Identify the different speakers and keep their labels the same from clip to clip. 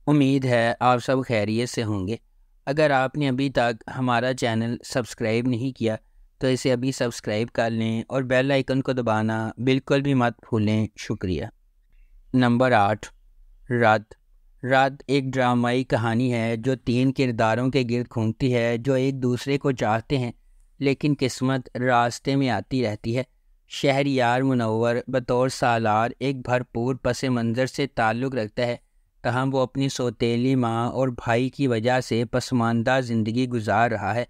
Speaker 1: امید ہے آپ سب خیریت سے ہوں گے۔ اگر آپ نے ابھی تک ہمارا چینل سبسکرائب نہیں کیا تو اسے ابھی سبسکرائب کر لیں اور بیل آئیکن کو دبانا بالکل بھی مت بھولیں۔ شکریہ۔ نمبر 8، رات۔ رات ایک ڈرامائی کہانی ہے جو 3 کرداروں کے گرد گھومتی ہے جو ایک دوسرے کو چاہتے ہیں لیکن قسمت راستے میں آتی رہتی ہے۔ شہریار منور بطور سالار ایک بھرپور پس منظر سے تعلق رکھتا ہے، تاہم وہ اپنی سوتیلی ماں اور بھائی کی وجہ سے پسماندہ زندگی گزار رہا ہے۔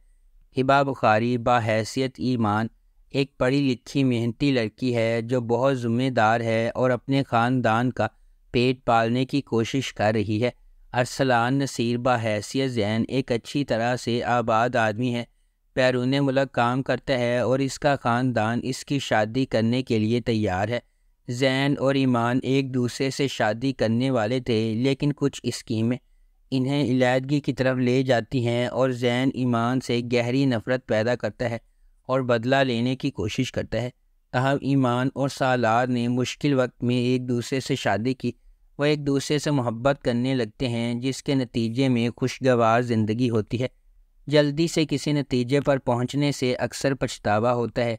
Speaker 1: ہبا بخاری بحیثیت ایمان ایک پڑھی لکھی محنتی لڑکی ہے جو بہت ذمہ دار ہے اور اپنے خاندان کا پیٹ پالنے کی کوشش کر رہی ہے۔ ارسلان نصیر بحیثیت زین ایک اچھی طرح سے آباد آدمی ہے، بیرون ملک کام کرتا ہے اور اس کا خاندان اس کی شادی کرنے کے لیے تیار ہے۔ زین اور ایمان ایک دوسرے سے شادی کرنے والے تھے لیکن کچھ اسکیمیں انہیں علیحدگی کی طرف لے جاتی ہیں اور زین ایمان سے گہری نفرت پیدا کرتا ہے اور بدلہ لینے کی کوشش کرتا ہے۔ تاہم ایمان اور سالار نے مشکل وقت میں ایک دوسرے سے شادی کی، وہ ایک دوسرے سے محبت کرنے لگتے ہیں جس کے نتیجے میں خوشگوار زندگی ہوتی ہے۔ جلدی سے کسی نتیجے پر پہنچنے سے اکثر پچھتاوا ہوتا ہے،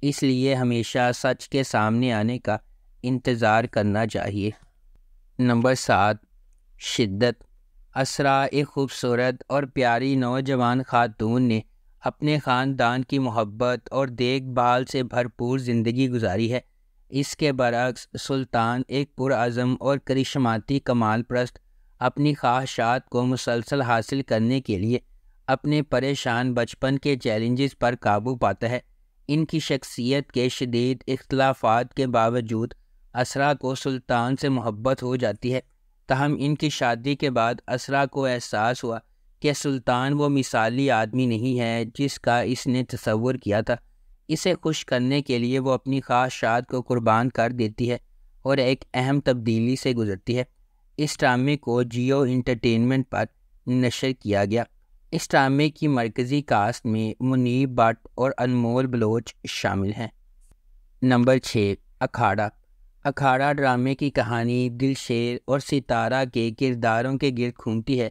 Speaker 1: اس لیے ہمیشہ سچ کے سامنے آنے کا انتظار کرنا چاہیے۔ نمبر 7، شدت۔ اسرا ایک خوبصورت اور پیاری نوجوان خاتون نے اپنے خاندان کی محبت اور دیکھ بھال سے بھرپور زندگی گزاری ہے۔ اس کے برعکس سلطان ایک پرعزم اور کرشماتی کمال پرست اپنی خواہشات کو مسلسل حاصل کرنے کے لیے اپنے پریشان بچپن کے چیلنجز پر قابو پاتا ہے۔ ان کی شخصیت کے شدید اختلافات کے باوجود اسرا کو سلطان سے محبت ہو جاتی ہے، تاہم ان کی شادی کے بعد اسرا کو احساس ہوا کہ سلطان وہ مثالی آدمی نہیں ہے جس کا اس نے تصور کیا تھا۔ اسے خوش کرنے کے لیے وہ اپنی خواہشات کو قربان کر دیتی ہے اور ایک اہم تبدیلی سے گزرتی ہے۔ اس ڈرامے کو جیو انٹرٹینمنٹ پر نشر کیا گیا۔ اس ڈرامے کی مرکزی کاسٹ میں منیب بٹ اور انمول بلوچ شامل ہیں۔ نمبر 6، اکھاڑا۔ اکھاڑا ڈرامے کی کہانی دلشیر اور ستارہ کے کرداروں کے گرد گھومتی ہے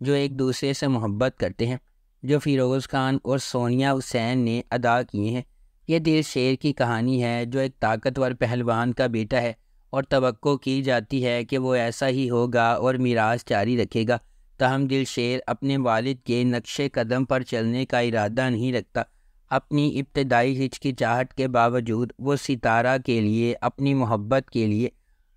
Speaker 1: جو ایک دوسرے سے محبت کرتے ہیں، جو فیروز خان اور سونیا حسین نے ادا کیے ہیں۔ یہ دلشیر کی کہانی ہے جو ایک طاقتور پہلوان کا بیٹا ہے اور توقع کی جاتی ہے کہ وہ ایسا ہی ہوگا اور میراث جاری رکھے گا، تاہم دلشیر اپنے والد کے نقش قدم پر چلنے کا ارادہ نہیں رکھتا۔ اپنی ابتدائی ہچکچاہٹ کے باوجود وہ ستارہ کے لیے اپنی محبت کے لیے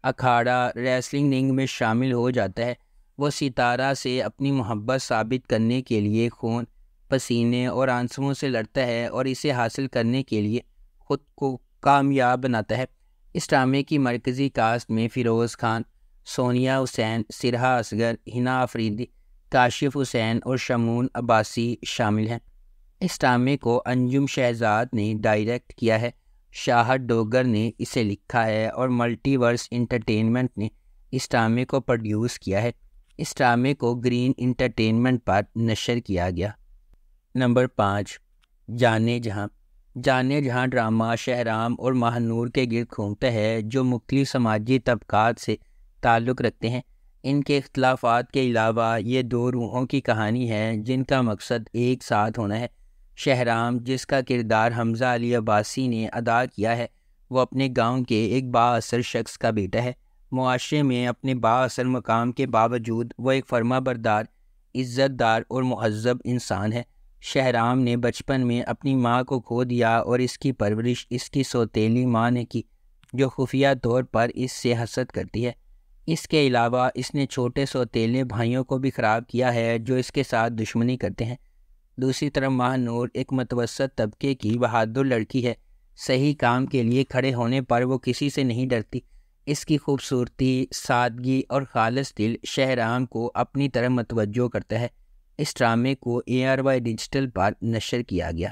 Speaker 1: اکھاڑا ریسلنگ رنگ میں شامل ہو جاتا ہے۔ وہ ستارہ سے اپنی محبت ثابت کرنے کے لیے خون، پسینے اور آنسوؤں سے لڑتا ہے اور اسے حاصل کرنے کے لیے خود کو کامیاب بناتا ہے۔ اس ڈرامے کی مرکزی کاسٹ میں فیروز خان، سونیا حسین، سرہا اصغر، ہنا آفریدی، کاشف حسین اور شمعون عباسی شامل ہیں۔ اس ڈرامے کو انجم شہزاد نے ڈائریکٹ کیا ہے، شاہد ڈوگر نے اسے لکھا ہے اور ملٹی ورس انٹرٹینمنٹ نے اس ڈرامے کو پروڈیوس کیا ہے۔ اس ڈرامے کو گرین انٹرٹینمنٹ پر نشر کیا گیا۔ نمبر 5، جانے جہاں۔ جانے جہاں ڈرامہ شہرام اور ماہ نور کے گرد گھومتا ہے جو مختلف سماجی طبقات سے تعلق رکھتے ہیں۔ ان کے اختلافات کے علاوہ یہ 2 روحوں کی کہانی ہے جن کا مقصد ایک ساتھ ہونا ہے۔ شہرام، جس کا کردار حمزہ علی عباسی نے ادا کیا ہے، وہ اپنے گاؤں کے ایک بااثر شخص کا بیٹا ہے۔ معاشرے میں اپنے بااثر مقام کے باوجود وہ ایک فرما بردار، عزت دار اور مہذب انسان ہے۔ شہرام نے بچپن میں اپنی ماں کو کھو دیا اور اس کی پرورش اس کی سوتیلی ماں نے کی جو خفیہ طور پر اس سے حسد کرتی ہے۔ اس کے علاوہ اس نے چھوٹے سوتیلے بھائیوں کو بھی خراب کیا ہے جو اس کے ساتھ دشمنی کرتے ہیں۔ دوسری طرف ماہ نور ایک متوسط طبقے کی بہادر لڑکی ہے، صحیح کام کے لیے کھڑے ہونے پر وہ کسی سے نہیں ڈرتی۔ اس کی خوبصورتی، سادگی اور خالص دل شہرام کو اپنی طرف متوجہ کرتا ہے۔ اس ڈرامے کو ARY ڈیجیٹل پر نشر کیا گیا۔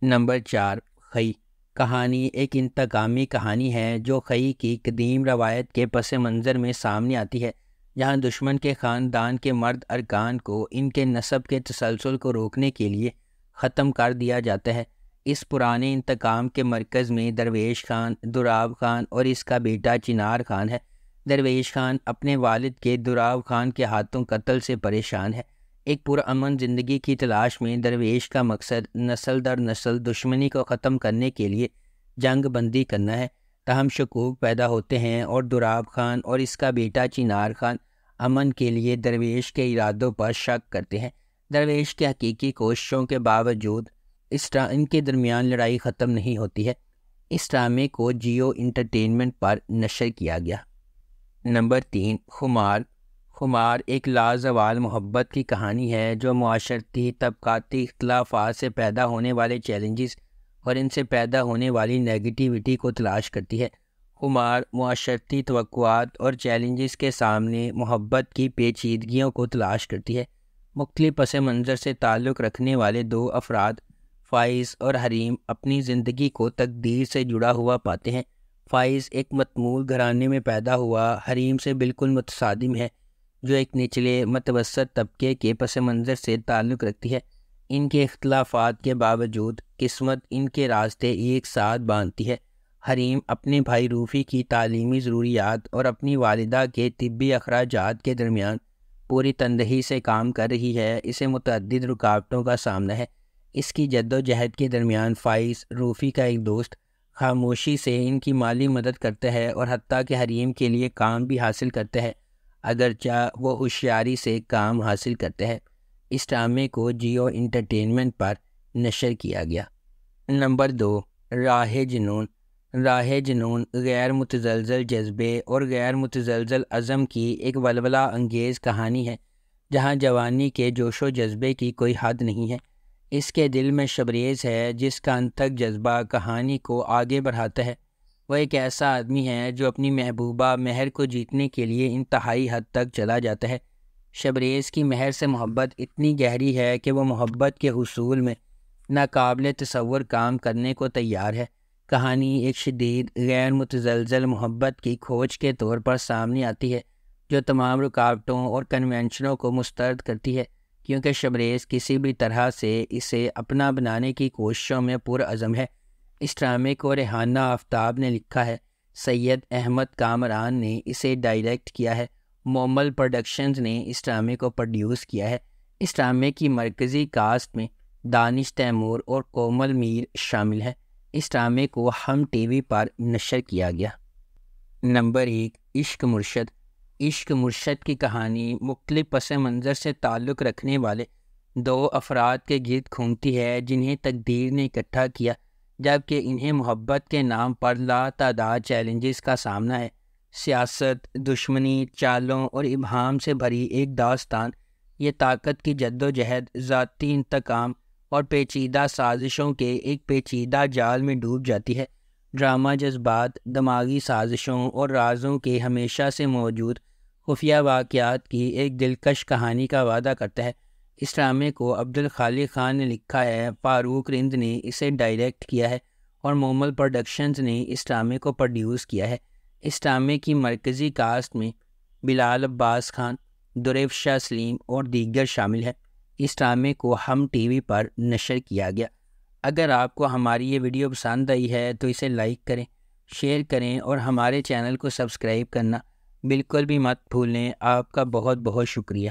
Speaker 1: نمبر 4، خئی۔ کہانی ایک انتقامی کہانی ہے جو خئی کی قدیم روایت کے پس منظر میں سامنے آتی ہے، جہاں دشمن کے خاندان کے مرد ارکان کو ان کے نسب کے تسلسل کو روکنے کے لیے ختم کر دیا جاتا ہے۔ اس پرانے انتقام کے مرکز میں درویش خان، دراب خان اور اس کا بیٹا چنار خان ہے۔ درویش خان اپنے والد کے دراو خان کے ہاتھوں قتل سے پریشان ہے۔ ایک پرامن زندگی کی تلاش میں درویش کا مقصد نسل در نسل دشمنی کو ختم کرنے کے لیے جنگ بندی کرنا ہے۔ تاہم شکوک پیدا ہوتے ہیں اور دراو خان اور اس کا بیٹا چنار خان امن کے لیے درویش کے ارادوں پر شک کرتے ہیں۔ درویش کے حقیقی کوششوں کے باوجود ان کے درمیان لڑائی ختم نہیں ہوتی ہے۔ اس ڈرامے کو جیو انٹرٹینمنٹ پر نشر کیا گیا۔ نمبر 3، خمار۔ خمار ایک لازوال محبت کی کہانی ہے جو معاشرتی طبقاتی اختلافات سے پیدا ہونے والے چیلنجز اور ان سے پیدا ہونے والی نیگیٹیوٹی کو تلاش کرتی ہے۔ خمار معاشرتی توقعات اور چیلنجز کے سامنے محبت کی پیچیدگیوں کو تلاش کرتی ہے۔ مختلف پس منظر سے تعلق رکھنے والے دو افراد، فائز اور حریم، اپنی زندگی کو تقدیر سے جڑا ہوا پاتے ہیں۔ فائز ایک متمول گھرانے میں پیدا ہوا حریم سے بالکل متصادم ہے، جو ایک نچلے متوسط طبقے کے پس منظر سے تعلق رکھتی ہے۔ ان کے اختلافات کے باوجود قسمت ان کے راستے ایک ساتھ باندھتی ہے۔ حریم اپنے بھائی روفی کی تعلیمی ضروریات اور اپنی والدہ کے طبی اخراجات کے درمیان پوری تندہی سے کام کر رہی ہے۔ اسے متعدد رکاوٹوں کا سامنا ہے۔ اس کی جد و جہد کے درمیان فائز، روفی کا ایک دوست، خاموشی سے ان کی مالی مدد کرتا ہے اور حتیٰ کہ حریم کے لیے کام بھی حاصل کرتا ہے، اگرچہ وہ ہوشیاری سے کام حاصل کرتا ہے۔ اس ڈرامے کو جیو انٹرٹینمنٹ پر نشر کیا گیا۔ نمبر 2، راہ جنون۔ راہ جنون غیر متزلزل جذبے اور غیر متزلزل عزم کی ایک ولولہ انگیز کہانی ہے، جہاں جوانی کے جوش و جذبے کی کوئی حد نہیں ہے۔ اس کے دل میں شبریز ہے جس کا انتھک جذبہ کہانی کو آگے بڑھاتا ہے۔ وہ ایک ایسا آدمی ہے جو اپنی محبوبہ مہر کو جیتنے کے لیے انتہائی حد تک چلا جاتا ہے۔ شبریز کی مہر سے محبت اتنی گہری ہے کہ وہ محبت کے حصول میں ناقابل تصور کام کرنے کو تیار ہے۔ کہانی ایک شدید غیر متزلزل محبت کی کھوج کے طور پر سامنے آتی ہے، جو تمام رکاوٹوں اور کنونشنوں کو مسترد کرتی ہے، کیونکہ شبریز کسی بھی طرح سے اسے اپنا بنانے کی کوششوں میں پرعزم ہے۔ اس ڈرامے کو ریحانہ آفتاب نے لکھا ہے، سید احمد کامران نے اسے ڈائریکٹ کیا ہے، مومل پروڈکشنز نے اس ڈرامے کو پروڈیوس کیا ہے۔ اس ڈرامے کی مرکزی کاسٹ میں دانش تیمور اور کومل میر شامل ہے۔ اس ڈرامے کو ہم ٹی وی پر نشر کیا گیا۔ نمبر 1، عشق مرشد۔ عشق مرشد کی کہانی مختلف پس منظر سے تعلق رکھنے والے دو افراد کے گرد گھومتی ہے جنہیں تقدیر نے اکٹھا کیا، جبکہ انہیں محبت کے نام پر لاتعداد چیلنجز کا سامنا ہے۔ سیاست، دشمنی، چالوں اور ابہام سے بھری ایک داستان، یہ طاقت کی جد و جہد، ذاتی انتقام اور پیچیدہ سازشوں کے ایک پیچیدہ جال میں ڈوب جاتی ہے۔ ڈرامہ جذبات، دماغی سازشوں اور رازوں کے ہمیشہ سے موجود خفیہ واقعات کی ایک دلکش کہانی کا وعدہ کرتا ہے۔ اس ڈرامے کو عبدالخالق خان نے لکھا ہے، فاروق رند نے اسے ڈائریکٹ کیا ہے اور مومل پروڈکشنز نے اس ڈرامے کو پروڈیوس کیا ہے۔ اس ڈرامے کی مرکزی کاسٹ میں بلال عباس خان، دریف شاہ سلیم اور دیگر شامل ہیں۔ اس ڈرامے کو ہم ٹی وی پر نشر کیا گیا۔ اگر آپ کو ہماری یہ ویڈیو پسند آئی ہے تو اسے لائک کریں، شیئر کریں اور ہمارے چینل کو سبسکرائب کرنا بالکل بھی مت بھولیں۔ آپ کا بہت بہت شکریہ۔